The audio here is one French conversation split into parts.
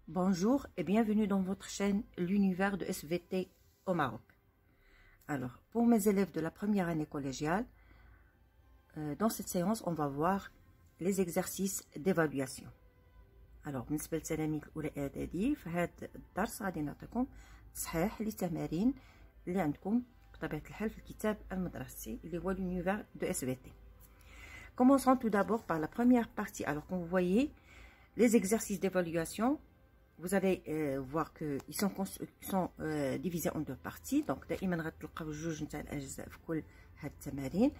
Bonjour et bienvenue dans votre chaîne L'univers de SVT au Maroc. Alors, pour mes élèves de la première année collégiale, dans cette séance, on va voir les exercices d'évaluation. Alors, بالنسبة للتلاميذ الأولى إعدادي فهاد الدرس غادي نعطيكم تصحيح للتمارين اللي عندكم بطبيعة الحال في الكتاب المدرسي اللي هو l'univers de SVT. Commençons tout d'abord par la première partie. Alors, quand vous voyez les exercices d'évaluation, vous allez voir qu'ils sont divisés en deux parties. Donc, دائما غتلقاو جوج نتاع الأجزاء في كل هاد التمارين.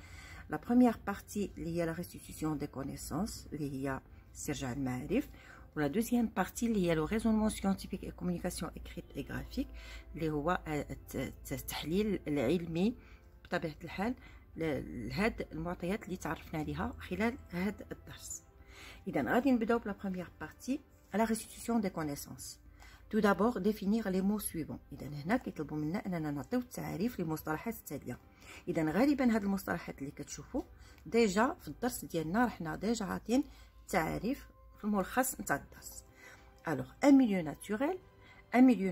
La première partie اللي هي la restitution des connaissances اللي هي استرجاع المعارف. و la deuxième partie اللي هي le raisonnement scientifique et communication écrite et graphique اللي هو التحليل العلمي بطبيعة الحال لهاد المعطيات اللي تعرفنا عليها خلال هاد الدرس. إذا غادي نبداو بلا première partie à la restitution des connaissances. Tout d'abord, définir les mots suivants. إذا هنا كيطلبوا منا أننا نعطيو التعريف للمصطلحات التالية. إذا غالبا هاد المصطلحات اللي كتشوفوا ديجا في الدرس ديالنا رحنا ديجا عاطين التعريف في الملخص نتاع الدرس. Alors, un milieu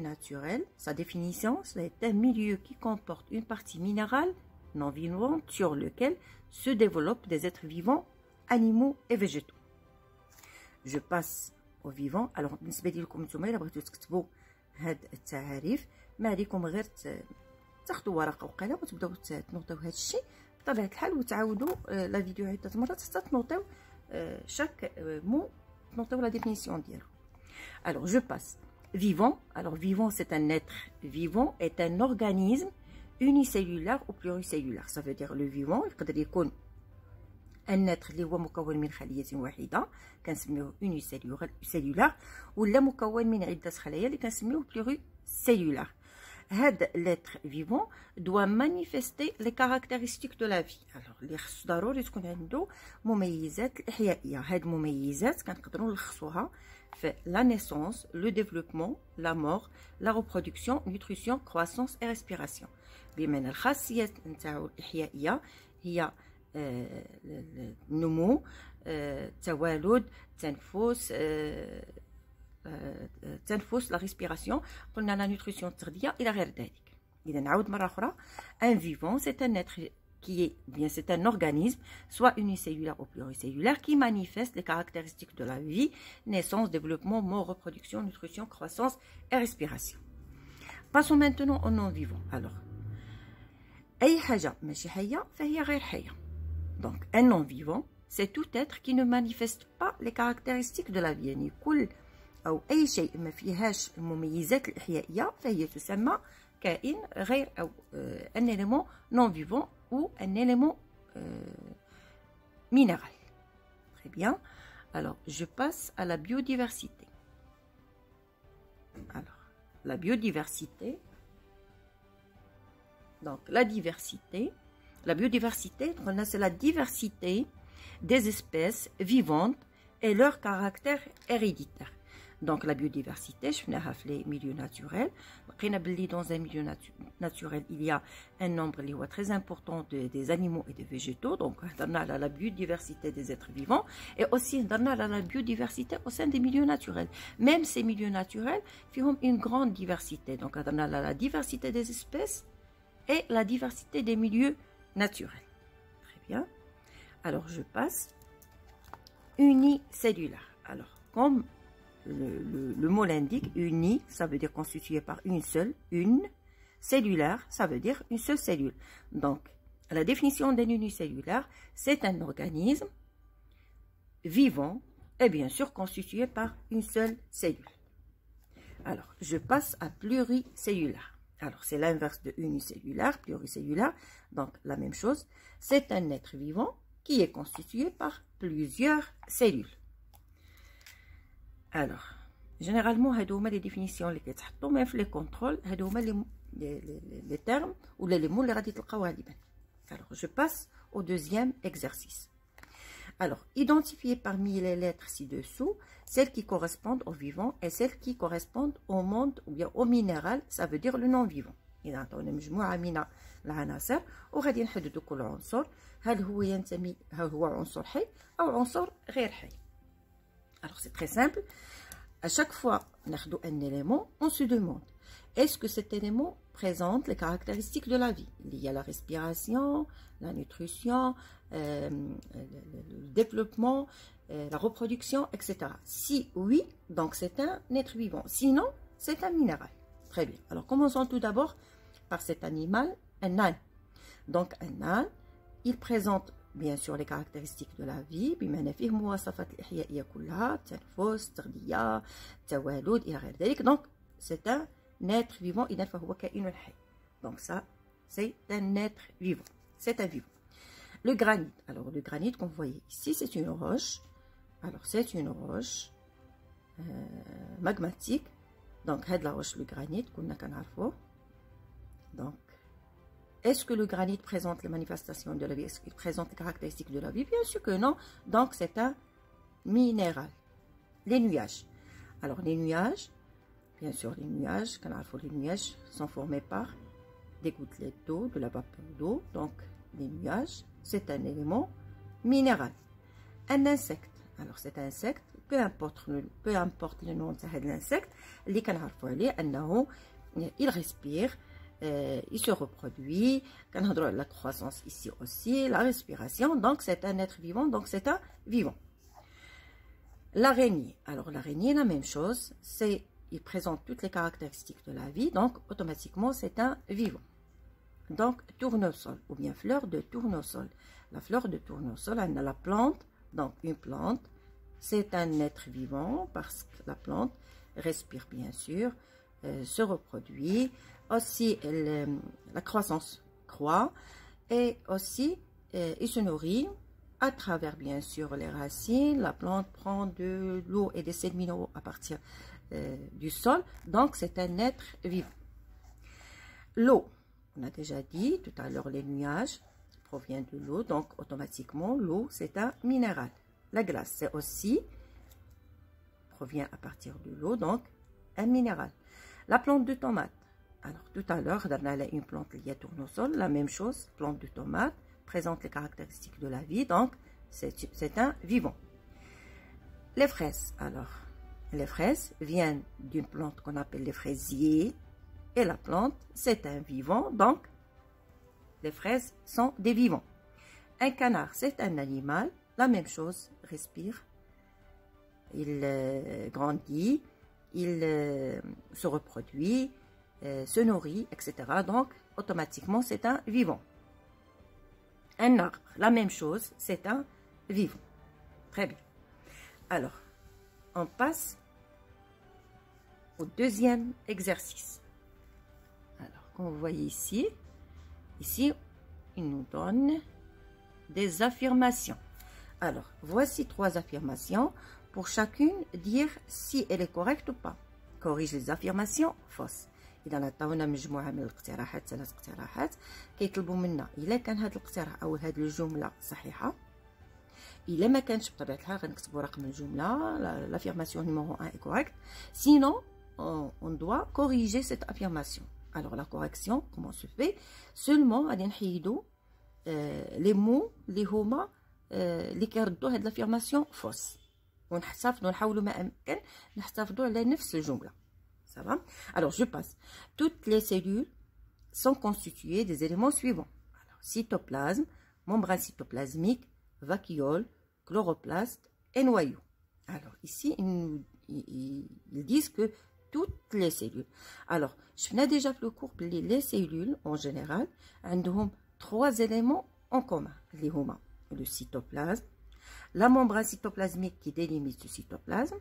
naturel, sa définition, c'est un milieu qui comporte une partie minérale non vivante sur lequel se développent des êtres vivants, animaux et végétaux. Je passe au vivant. Alors بالنسبه لكم نتوما الا بغيتو تكتبوا هاد التعاريف ما عليكم غير تاخذوا ورقه وقلم وتبداو تنوطيو هاد الشيء بطبيعه الحال وتعاودوا لا فيديو عده مرات حتى تنوطيو chaque mot تنوطيو لا ديفينيسيون ديالو. Alors je passe vivant. Alors vivant c'est un être vivant est un organisme unicellulaire ou pluricellulaire. Ça veut dire le vivant يقدر يكون الناتر اللي هو مكون من خلية واحدة كنسميوه unicellulaire ولا مكون من عدة خلايا اللي كنسميوه pluricellulaire. هاد l'être vivant doit manifester les caractéristiques de la vie. alors اللي خصو ضروري تكون عنده مميزات الإحيائية. هاد المميزات كنقدروا نلخصوها في la naissance, le développement, la mort, la reproduction, nutrition, croissance et respiration. بمعنى الخاصيات نتاعو الإحيائية هي النمو، التوالد، التنفس، لا ريسبيراسيون، قلنا لا نوتريسيون التغذية إلى غير ذلك. إذا نعاود مرة أخرى، un vivant c'est un être qui est bien c'est un organisme soit unicellulaire ou pluricellulaire qui manifeste les caractéristiques de la vie, naissance, développement, mort, reproduction, nutrition, croissance et respiration. Passons maintenant au non vivant. alors أي حاجة ماشي حية فهي غير حية. Donc, un non-vivant, c'est tout être qui ne manifeste pas les caractéristiques de la vie. يعني كل أو أي شيء ما فيهاش المميزات الإحيائية فهي تسمى كائن غير أو un élément non-vivant ou un élément minéral. Très bien. Alors, je passe à la biodiversité. Alors, la biodiversité. Donc, la biodiversité, c'est la diversité des espèces vivantes et leur caractère héréditaire. Donc, la biodiversité, je فيها في les milieux naturels. Dans un milieu naturel, il y a un nombre très important des animaux et des végétaux. Donc, on a la biodiversité des êtres vivants et aussi on a la biodiversité au sein des milieux naturels. Même ces milieux naturels ont une grande diversité. Donc, on a la diversité des espèces et la diversité des milieux naturels. Très bien. Alors, je passe unicellulaire. Alors, comme le mot l'indique, uni, ça veut dire constitué par une seule, cellulaire, ça veut dire une seule cellule. Donc, la définition d'un unicellulaire, c'est un organisme vivant et bien sûr constitué par une seule cellule. Alors, je passe à pluricellulaire. Alors, c'est l'inverse de unicellulaire, pluricellulaire. Donc, la même chose. C'est un être vivant qui est constitué par plusieurs cellules. Alors, généralement, هادو هما les définitions اللي كيتحطوا même في les contrôles. هادو هما les termes ou les mots اللي غادي تلقاو غالبا. Alors, je passe au deuxième exercice. Alors, identifier parmi les lettres ci-dessous celles qui correspondent au vivant et celles qui correspondent au monde ou bien au minéral, ça veut dire le non-vivant. إذا عطونا مجموعة من العناصر وغادي نحددوا كل عنصر هل هو عنصر حي أو عنصر غير حي. Alors, c'est très simple. À chaque fois qu'on a un élément, on se demande, est-ce que cet élément présente les caractéristiques de la vie? Il y a la respiration, la nutrition, le développement, la reproduction, etc. Si oui, donc c'est un être vivant. Sinon, c'est un minéral. Très bien. Alors, commençons tout d'abord par cet animal, un âne. Donc, un âne, il présente bien sûr les caractéristiques de la vie. Donc, c'est un être vivant. Donc, ça, c'est un être vivant. C'est un vivant. Le granit. Alors, le granit qu'on voyait ici, c'est une roche. Alors, c'est une roche magmatique. Donc, c'est la roche, le granit, qu'on a qu'un arfo. Donc, est-ce que le granit présente les manifestations de la vie? Est-ce qu'il présente les caractéristiques de la vie? Bien sûr que non. Donc, c'est un minéral. Les nuages. Alors, les nuages, bien sûr, les nuages sont formés par des gouttelettes d'eau, de la vapeur d'eau. Donc, les nuages, c'est un élément minéral. Un insecte. Alors, cet insecte, peu importe le nom de l'insecte, il respire, il se reproduit, la croissance ici aussi, la respiration, donc c'est un être vivant, donc c'est un vivant. L'araignée, alors l'araignée, la même chose, il présente toutes les caractéristiques de la vie, donc automatiquement c'est un vivant. Donc tournesol, ou bien fleur de tournesol. La fleur de tournesol, elle a la plante, donc une plante, c'est un être vivant parce que la plante respire bien sûr, se reproduit, aussi la croissance croît et aussi il se nourrit à travers bien sûr les racines. La plante prend de l'eau et des sels minéraux à partir du sol, donc c'est un être vivant. L'eau, on a déjà dit tout à l'heure, les nuages proviennent de l'eau, donc automatiquement l'eau c'est un minéral. La glace, c'est aussi provient à partir de l'eau, donc un minéral. La plante de tomate. Alors, tout à l'heure, on a une plante liée à tournesol, la même chose, plante de tomate, présente les caractéristiques de la vie, donc c'est un vivant. Les fraises, alors, les fraises viennent d'une plante qu'on appelle les fraisiers, et la plante, c'est un vivant, donc les fraises sont des vivants. Un canard, c'est un animal, la même chose, respire, il grandit, il se reproduit, se nourrit, etc. Donc, automatiquement, c'est un vivant. Un arbre, la même chose, c'est un vivant. Très bien. Alors, on passe au deuxième exercice. Alors, comme vous voyez ici, il nous donne des affirmations. Alors, voici 3 affirmations. Pour chacune, dire si elle est correcte ou pas. Corrige les affirmations fausses. إذا عطاونا مجموعة من الاقتراحات 3 اقتراحات كيطلبوا منا إلا كان هذا الاقتراح أو هذه الجملة صحيحة، إلا ما كانش بطبيعة الحال غنكتبوا رقم الجملة l'affirmation numéro 1 est correcte. Sinon, on doit corriger cette affirmation. Alors la correction, comment se fait? Seulement غادي نحيدوا les mots اللي هما اللي كيردوا هاد l'affirmation fausse. ونحتفظوا نحاولوا ما أمكن نحتفظوا على نفس الجملة. Ça va? Alors, je passe. Toutes les cellules sont constituées des éléments suivants. Alors, cytoplasme, membrane cytoplasmique, vacuole, chloroplaste et noyau. Alors, ici, ils disent que toutes les cellules. Alors, je venais déjà le cours, les cellules, en général, ont 3 éléments en commun. Les homa, le cytoplasme, la membrane cytoplasmique qui délimite le cytoplasme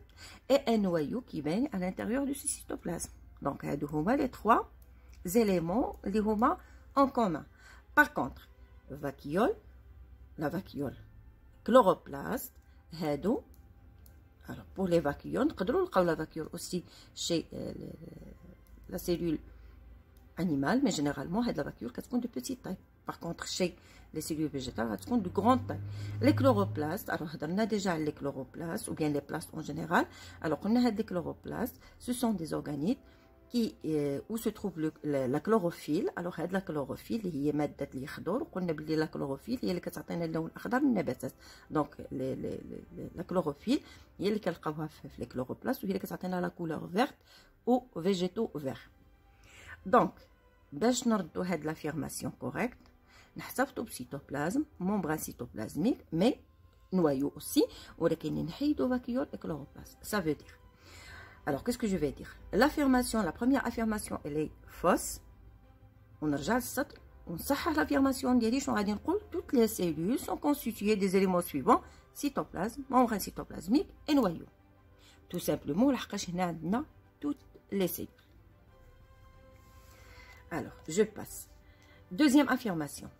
et un noyau qui baigne à l'intérieur de ce cytoplasme. Donc, il y a les 3 éléments les homa en commun. Par contre, la vacuole, chloroplaste, alors pour les vacuoles, on peut la vacuole aussi chez la cellule animale, mais généralement, la vacuole est de petite taille. Par contre, chez les cellules végétales, elles sont de grande taille. Les chloroplastes, alors on a déjà les chloroplastes, ou bien les plastes en général. Alors, on a des chloroplastes, ce sont des organites où se trouve la chlorophylle. Alors هاد la chlorophylle هي مادة اليخضر، وقلنا بلي la chlorophylle هي اللي كتعطينا اللون الأخضر للنباتات. دونك la chlorophylle هي اللي كنلقاوها في les chloroplasts، وهي اللي كتعطينا la couleur verte aux végétaux verts. دونك باش نردو هاد لافيرماسيون كوريكت نحتفظوا بسيتوبلازم، ممبران سيتوبلازميك، مي نوايو aussi، ولكن نحيدو vacuole et chloroplaste. Ça veut dire. Alors, qu'est-ce que je vais dire? L'affirmation, la première affirmation, elle est fausse. On رجع للسطر ونصحح l'affirmation ديالي. شنو غادي نقول؟ Toutes les cellules sont constituées des éléments suivants: cytoplasme, membrane cytoplasmique et noyau. Tout simplement لحقاش هنا عندنا toutes les cellules. Alors, je passe. Deuxième affirmation.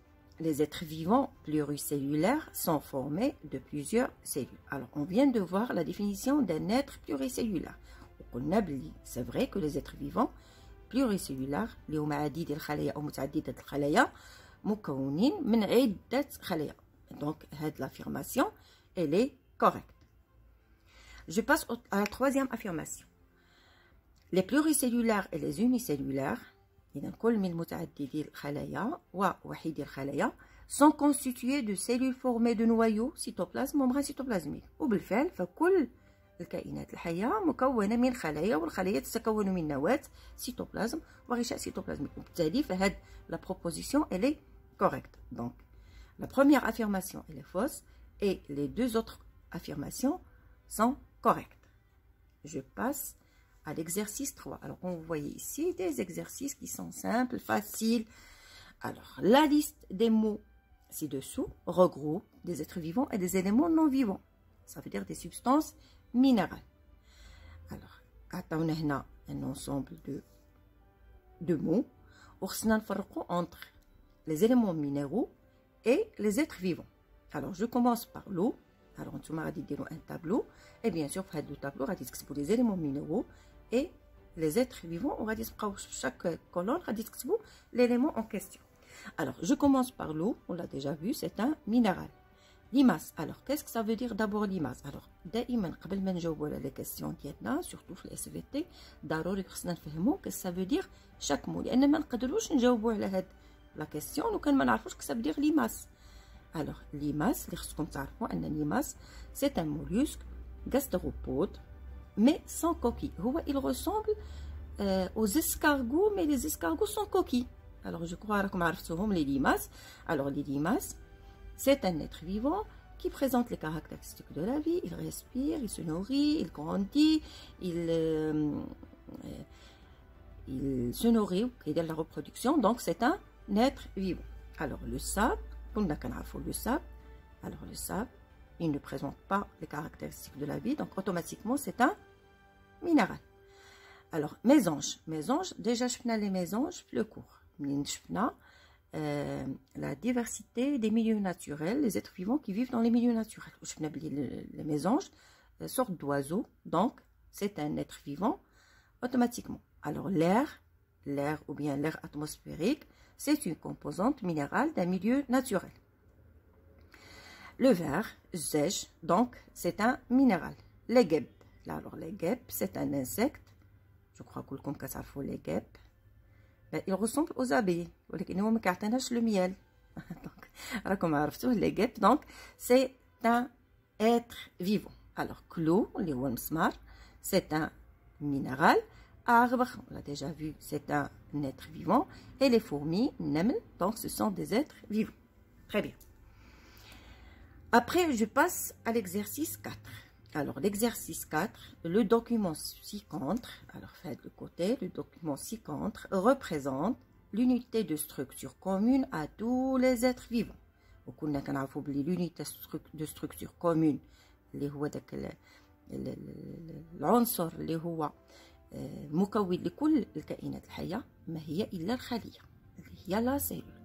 Les êtres vivants pluricellulaires sont formés de plusieurs cellules. Alors, on vient de voir la définition d'un être pluricellulaire. C'est vrai que les êtres vivants pluricellulaires اللي هما عديد الخلايا أو متعددة الخلايا مكونين من عدة خلايا. Donc, cette l'affirmation, elle est correcte. Je passe à la troisième affirmation. Les pluricellulaires et les unicellulaires إذا كل من متعددي الخلايا ووحيدي الخلايا sont constitués de cellules formées de noyaux, cytoplasme, membrane cytoplasmique. وبالفعل فكل الكائنات الحية مكونة من خلايا، والخلايا تتكون من نواة سيتوبلازم وغشاء سيتوبلازميك. وبالتالي فهاد la proposition elle est correcte. Donc la première affirmation elle est fausse et les deux autres affirmations sont correctes. Je passe à l'exercice 3. Alors, on voit ici des exercices qui sont simples, faciles. Alors, la liste des mots ci-dessous regroupe des êtres vivants et des éléments non vivants. Ça veut dire des substances minérales. Alors, on a un ensemble de mots. On va entre les éléments minéraux et les êtres vivants. Alors, je commence par l'eau. Alors, on va dire un tableau. Et bien sûr, pour le tableau, on va dire que c'est pour les éléments minéraux et les êtres vivants. On va dire que chaque colonne, on va dire que c'est l'élément en question. Alors, je commence par l'eau. On l'a déjà vu, c'est un minéral. Limace. Alors, qu'est-ce que ça veut dire d'abord limace? Alors, دائما قبل ما نجاوبوا على les questions ديالنا surtout في الاس في تي ضروري خصنا نفهموا que ça veut dire chaque mot، لان ما نقدروش نجاوبوا على هاد la question لو كان ما نعرفوش que ça veut dire limace. Alors, limace اللي خصكم تعرفوا ان limace c'est un mollusque gastropode mais sans coquille. Il ressemble aux escargots, mais les escargots sont coquilles. Alors, je crois que vous savez les limaces. Alors, les limaces, c'est un être vivant qui présente les caractéristiques de la vie. Il respire, il se nourrit, il grandit, il se nourrit, il a la reproduction. Donc, c'est un être vivant. Alors, le sable, le sable. Alors, le sable, il ne présente pas les caractéristiques de la vie, donc automatiquement c'est un minéral. Alors, mésange, déjà je fais les mésanges, le cours. La diversité des milieux naturels, les êtres vivants qui vivent dans les milieux naturels. Je fais les mésanges, sorte d'oiseau, donc c'est un être vivant automatiquement. Alors, l'air ou bien l'air atmosphérique, c'est une composante minérale d'un milieu naturel. Le verre, zège, donc c'est un minéral. Les guêpes, là alors les guêpes, c'est un insecte. Je crois que comme ça faut les guêpes. Il ressemble aux abeilles, mais nous ne le miel. Donc, comme les guêpes, donc c'est un être vivant. Alors clou, les wormsmar, c'est un minéral. Arbre, on l'a déjà vu, c'est un être vivant. Et les fourmis, neml, donc ce sont des êtres vivants. Très bien. Après, je passe à l'exercice 4. Alors, l'exercice 4, le document ci-contre, alors faites de côté, le document ci-contre représente l'unité de structure commune à tous les êtres vivants. L'unité de structure commune, العنصر اللي هو مكون لكل الكائنات الحية ما هي إلا الخلية اللي هي la cellule.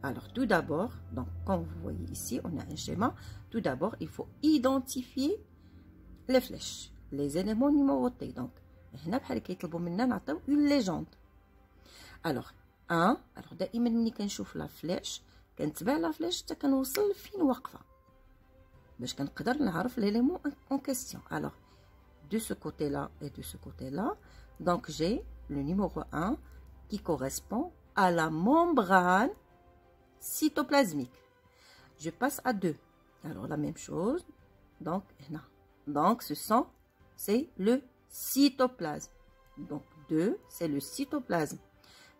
Alors, tout d'abord, donc, comme vous voyez ici, on a un schéma. Tout d'abord, il faut identifier les flèches, les éléments numérotés. Donc, هنا بحال كيطلبوا منا نعطيو une légende. Alors, 1, alors دائما ملي كنشوف لا فليش كنتبع لا فليش حتى كنوصل فين واقفه باش كنقدر نعرف l'élément en question. Alors, de ce côté-là et de ce côté-là, donc j'ai le numéro 1 qui correspond à la membrane cytoplasmique. Je passe à 2. Alors, la même chose. Donc, c'est le cytoplasme. Donc, 2, c'est le cytoplasme.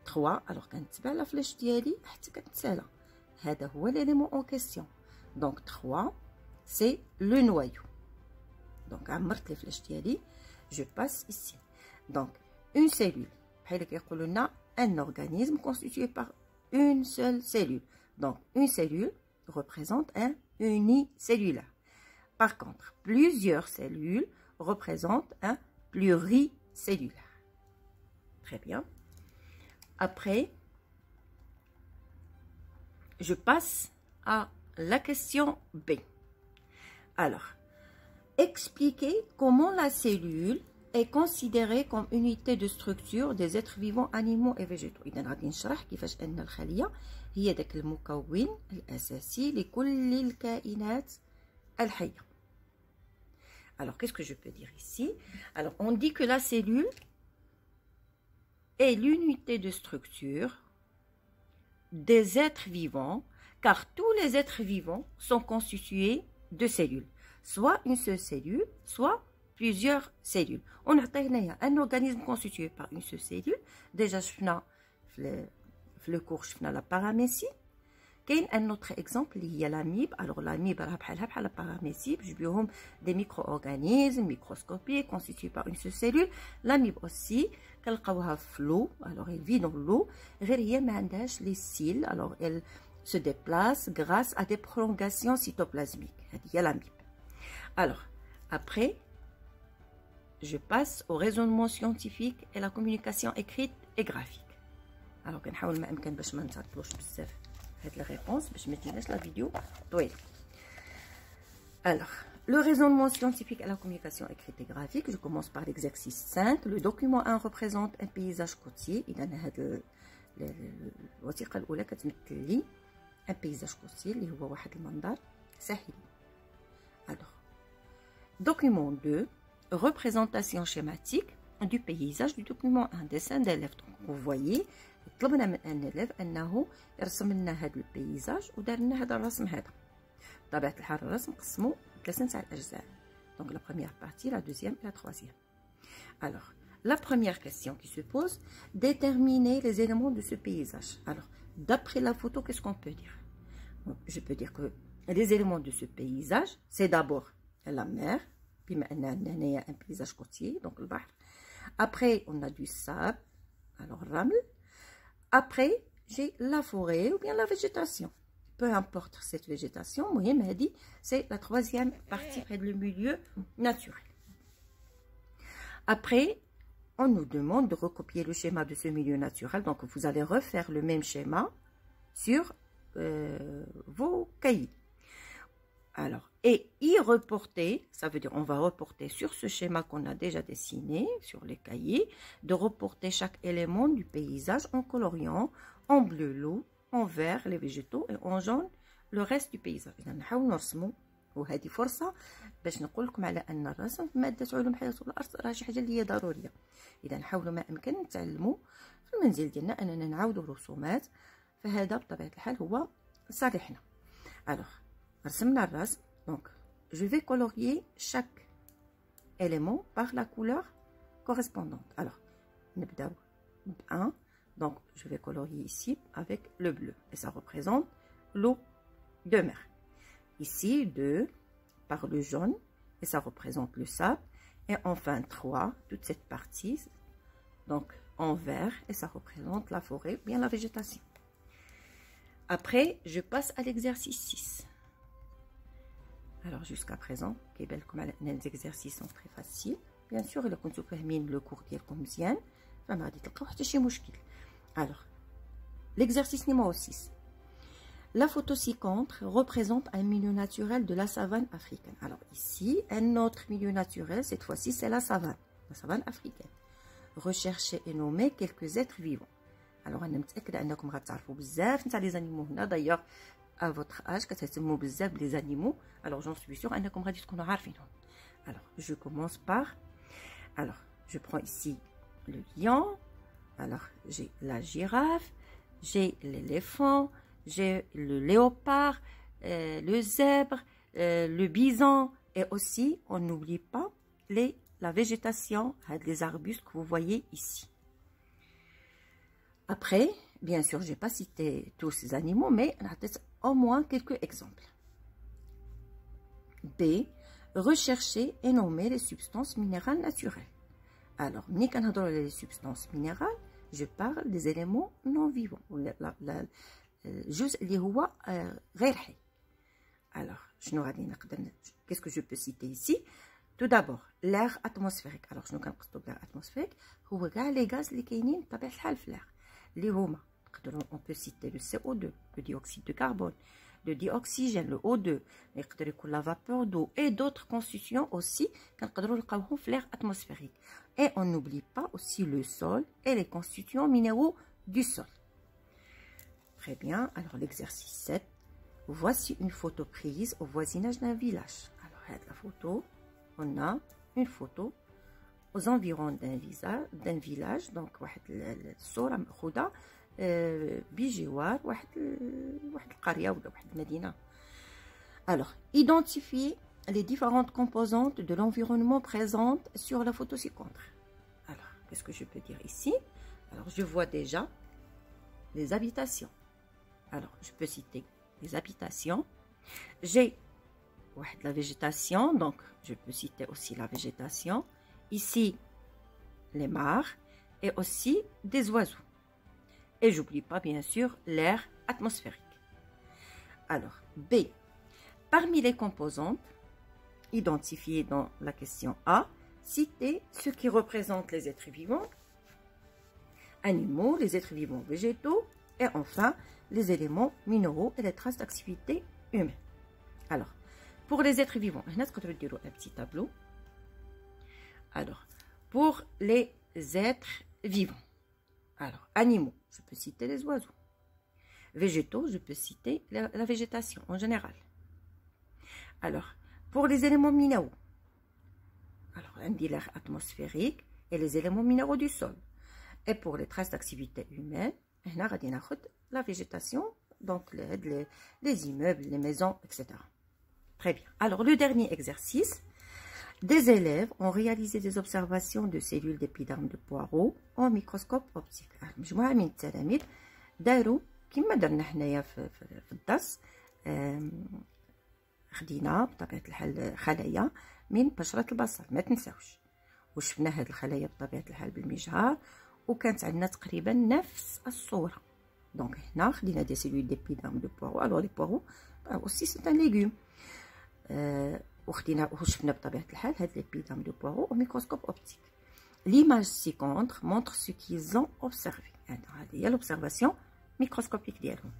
3, alors, quand tu la flèche d'Yali, c'est l'élément en question. Donc, 3, c'est le noyau. Donc, les flèches d'Yali, je passe ici. Donc, une cellule. Un organisme constitué par une seule cellule. Donc, une cellule représente un unicellulaire. Par contre, plusieurs cellules représentent un pluricellulaire. Très bien. Après, je passe à la question B. Alors, expliquez comment la cellule est considérée comme unité de structure des êtres vivants, animaux et végétaux. إذا غادي نشرح كيفاش أن الخلية هي داك المكون الأساسي لكل الكائنات الحية. Alors, qu'est-ce que je peux dire ici? Alors, on dit que la cellule est l'unité de structure des êtres vivants, car tous les êtres vivants sont constitués de cellules. Soit une seule cellule, soit plusieurs cellules. On a un organisme constitué par une seule cellule. Déjà, le cours, la paramécie. Il y a un autre exemple, il y a l'amibe. Alors, l'amibe, la paramécie, des micro-organismes microscopiques constitués par une seule cellule. L'amibe aussi, flou, alors elle vit dans l'eau. Les cils, alors elle se déplace grâce à des prolongations cytoplasmiques. Il y a l'amibe. Alors, après, je passe au raisonnement scientifique et la communication écrite et graphique. Alors, on va essayer la réponse, je me la vidéo. Alors, le raisonnement scientifique et la communication écrite et graphique, je commence par l'exercice 5. Le document 1 représente un paysage côtier. Il y a un paysage côtier, qui est un mandar sahili. Alors, document 2, représentation schématique du paysage du document 1, dessin d'élève. Donc, vous voyez, طلبنا من ان élève انه يرسم لنا هذا البيزاج ودار لنا هذا الرسم هذا. بطبيعه الحال الرسم قسموا 3 تاع الاجزاء. Donc la première partie, la deuxième et la troisième. Alors, la première question qui se pose, déterminer les éléments de ce paysage. Alors, d'après la photo, qu'est-ce qu'on peut dire? Je peux dire que les éléments de ce paysage, c'est d'abord la mer, puis maintenant il y a un paysage côtier, donc le bahr. Après, on a du sable, alors raml. Après, j'ai la forêt ou bien la végétation. Peu importe cette végétation, c'est la troisième partie près du milieu naturel. Après, on nous demande de recopier le schéma de ce milieu naturel. Donc, vous allez refaire le même schéma sur vos cahiers. Alors, et y reporter, ça veut dire on va reporter sur ce schéma qu'on a déjà dessiné sur les cahiers, de reporter chaque élément du paysage en coloriant en bleu l'eau, en vert les végétaux et en jaune le reste du paysage. إذا نحاول نرسموا وهذه فرصة باش نقول لكم على أن الرسم في مادة علوم حياة الأرض راه شي حاجة اللي هي ضرورية. إذا نحاولوا ما أمكن نتعلموا في المنزل ديالنا أننا نعاودوا الرسومات، فهذا بطبيعة الحال هو صالحنا. Alors, رسمنا الرسم. Donc, je vais colorier chaque élément par la couleur correspondante. Alors, نبداو 1. Donc, je vais colorier ici avec le bleu. Et ça représente l'eau de mer. Ici, 2 par le jaune. Et ça représente le sable. Et enfin, 3, toute cette partie. Donc, en vert. Et ça représente la forêt ou bien la végétation. Après, je passe à l'exercice 6. Alors, jusqu'à présent, les exercices sont très faciles. Bien sûr, il faut que le cours ديالكم مزيان. فما غادي تلقاو حتى شي مشكل. Alors, l'exercice numéro 6. La photo ci-contre représente un milieu naturel de la savane africaine. Alors ici, un autre milieu naturel, cette fois-ci, c'est la savane africaine. Recherchez et nommez quelques êtres vivants. Alors, أنا متأكدة أنكم غتعرفوا بزاف نتاع لي زانيمو هنا. D'ailleurs, à votre âge, كتهتموا بزاف بلي زانيمو. Alors, j'en suis sûre أنكم غادي تكونوا عارفينهم. Alors, je commence par... Alors, je prends ici le lion, Alors, j'ai la girafe, j'ai l'éléphant, j'ai le léopard, le zèbre, le bison et aussi, on n'oublie pas la végétation, les arbustes que vous voyez ici. Après, bien sûr, je n'ai pas cité tous ces animaux, mais au moins quelques exemples. B. Rechercher et nommer les substances minérales naturelles. Alors, les substances minérales, je parle des éléments non vivants. Alors, qu'est-ce que je peux citer ici? Tout d'abord, l'air atmosphérique. Alors, je ne l'air atmosphérique, les gaz qui sont on peut citer le CO2, le dioxyde de carbone, le dioxygène, le O2, la vapeur d'eau et d'autres constituants aussi l'air atmosphérique. Et on n'oublie pas aussi le sol et les constituants minéraux du sol. Très bien, alors l'exercice 7. Voici une photo prise au voisinage d'un village. Alors, la photo, on a une photo aux environs d'un village. Donc, الصورة مأخوذة بجوار واحد القرية ولا واحد المدينة. Alors, identifier les différentes composantes de l'environnement présentes sur la photo ci-contre. Alors, qu'est-ce que je peux dire ici? Alors, je vois déjà les habitations. Alors, je peux citer les habitations. J'ai la végétation, donc je peux citer aussi la végétation. Ici, les mares et aussi des oiseaux. Et j'oublie pas bien sûr l'air atmosphérique. Alors, B. Parmi les composantes identifiées dans la question A, citez ce qui représente les êtres vivants, animaux, les êtres vivants végétaux et enfin les éléments minéraux et les traces d'activité humaine. Alors, pour les êtres vivants, on a un petit tableau. Alors, pour les êtres vivants, alors, animaux, je peux citer les oiseaux. Végétaux, je peux citer la végétation en général. Alors, pour les éléments minéraux, alors, on dit l'air atmosphérique et les éléments minéraux du sol. Et pour les traces d'activité humaine, on a la végétation, donc les immeubles, les maisons, etc. Très bien. Alors, le dernier exercice. Des élèves ont réalisé des observations de cellules d'épiderme de poireau en microscope optique. مجموعة من التلاميذ داروا كما درنا حنايا في الدرس، خدينا بطبيعة الحال خلايا من بشرة البصل، ما تنساوش، وشفنا هاد الخلايا بطبيعة الحال بالمجهر وكانت عندنا تقريبا نفس الصورة. دونك هنا خدينا دي سيلول d'épiderme de poireau. Alors les poireaux aussi c'est un légume. وشفنا بطبيعة الحال هاد l'épiderme de poireau au microscope optique. L'image ci-contre montre ce qu'ils ont observé. هذه هي l'observation microscopique ديالهم.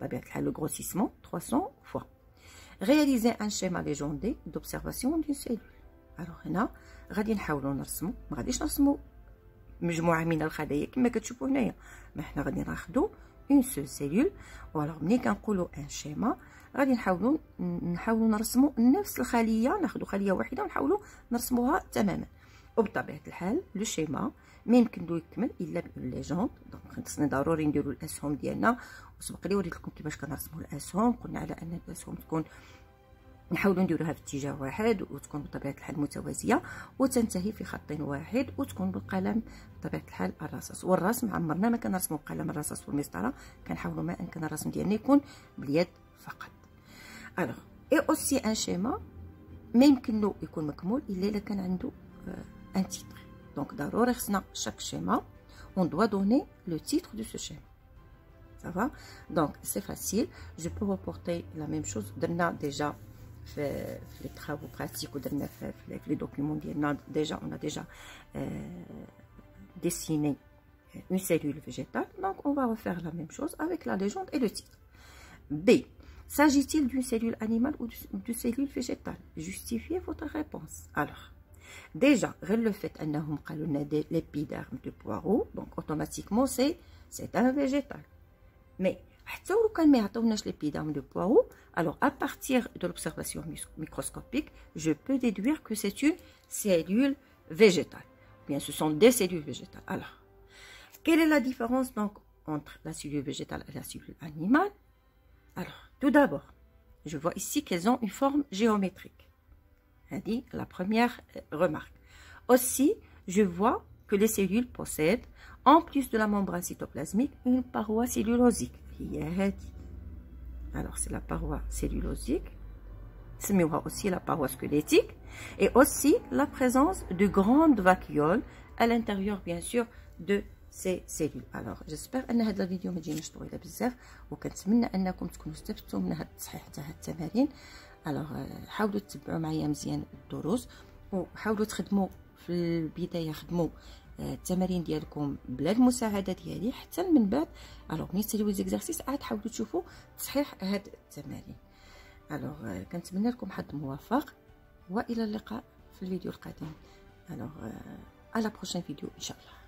بطبيعة الحال le grossissement 300 fois. Réaliser un schéma légendé d'observation d'une cellule. Alors هنا غادي نحاولوا نرسموا، ما غاديش نرسموا مجموعة من الخلايا كما كتشوفوا هنايا، ما حنا غادي ناخذوا une seule cellule. والوغ ملي كنقولوا ان شيما غادي نحاولوا نرسموا نفس الخليه، ناخذوا خليه واحده ونحاولوا نرسموها تماما. وبطبيعه الحال لو شيما ما يمكن له يكمل الا بون ليجوند. دونك خصنا ضروري نديروا الاسهم ديالنا، وسبق لي وريت لكم كيفاش كنرسموا الاسهم. قلنا على ان الاسهم تكون نحاولوا نديروها في اتجاه واحد وتكون بطبيعه الحال متوازيه وتنتهي في خط واحد وتكون بالقلم بطبيعه الحال الرصاص. والرسم عمرنا ما كنرسموا بقلم الرصاص والمسطره، كنحاولوا ما امكن الرسم ديالنا يكون باليد فقط. الوغ اي اوسي ان شيما ما يمكن له يكون مكمول الا الا كان عنده ان تيتر. دونك ضروري خصنا شاك شيما اون دوا دوني لو تيتر دو سو شيما. Ça va? Donc c'est facile. Je peux reporter la même chose. درنا déjà في les travaux pratiques ودرنا في les documents ديالنا. Déjà on a déjà dessiné une cellule végétale. Donc on va refaire la même chose avec la légende et le titre. B. S'agit-il d'une cellule animale ou d'une cellule végétale? Justifiez votre réponse. Alors, déjà, le fait أنهم قالوا لنا l'épiderme de poireau, donc automatiquement c'est un végétal. Mais حتى لو كان ما يعطوناش l'épiderme de poireau, alors à partir de l'observation microscopique, je peux déduire que c'est une cellule végétale. Bien, ce sont des cellules végétales. Alors, Quelle est la différence donc entre la cellule végétale et la cellule animale? Alors, tout d'abord, je vois ici qu'elles ont une forme géométrique. C'est la première remarque. Aussi, je vois que les cellules possèdent, en plus de la membrane cytoplasmique, une paroi cellulosique. Alors, c'est la paroi cellulosique. C'est aussi la paroi squelettique. Et aussi la présence de grandes vacuoles à l'intérieur, bien sûr, de ces cellules. Alors, j'espère que هذا الفيديو ما تجينيش طويله بزاف وكنتمنى انكم تكونوا استفدتوا من هذا التصحيح تاع التمارين. حاولوا تتبعوا معايا مزيان الدروس وحاولوا تخدموا في البدايه، خدموا التمارين ديالكم بلا المساعده ديالي، حتى من بعد ملي تساليو زيكزارسيس عاد حاولوا تشوفوا تصحيح هاد التمارين. كنتمنى لكم حظ موفق والى اللقاء في الفيديو القادم. à la prochaine vidéo ان شاء الله.